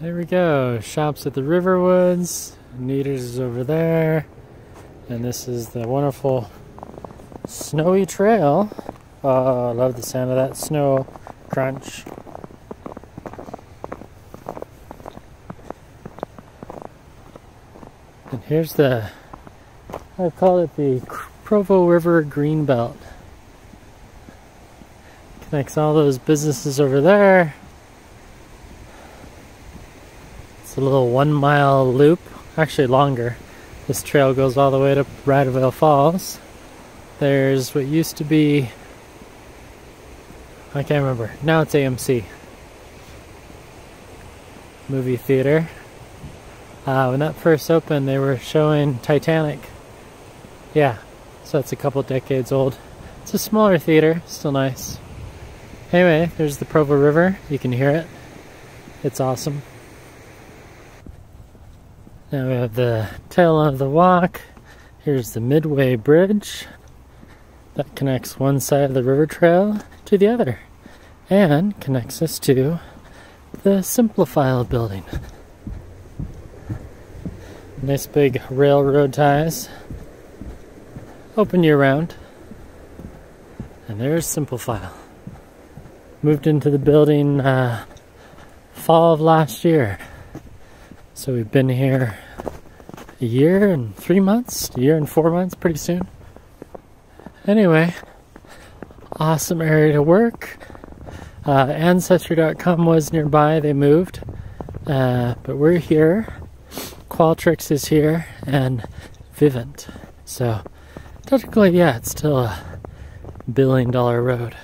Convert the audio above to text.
There we go. Shops at the Riverwoods. Neaters is over there. And this is the wonderful snowy trail. Oh, I love the sound of that snow crunch. And here's the, I call it the Provo River Greenbelt. Connects all those businesses over there. It's a little 1 mile loop, actually longer. This trail goes all the way to Radaville Falls. There's what used to be, I can't remember, now it's AMC. Movie theater. When that first opened, they were showing Titanic. Yeah, so it's a couple decades old. It's a smaller theater, still nice. Anyway, there's the Provo River. You can hear it. It's awesome. Now we have the tail of the walk. Here's the Midway Bridge that connects one side of the river trail to the other and connects us to the Snowfall building. Nice big railroad ties. Open year round. And there's Snowfall. Moved into the building fall of last year. So we've been here a year and 3 months, a year and 4 months pretty soon. Anyway, awesome area to work. Ancestry.com was nearby, they moved. But we're here. Qualtrics is here and Vivint. So technically, yeah, it's still a $1 billion road.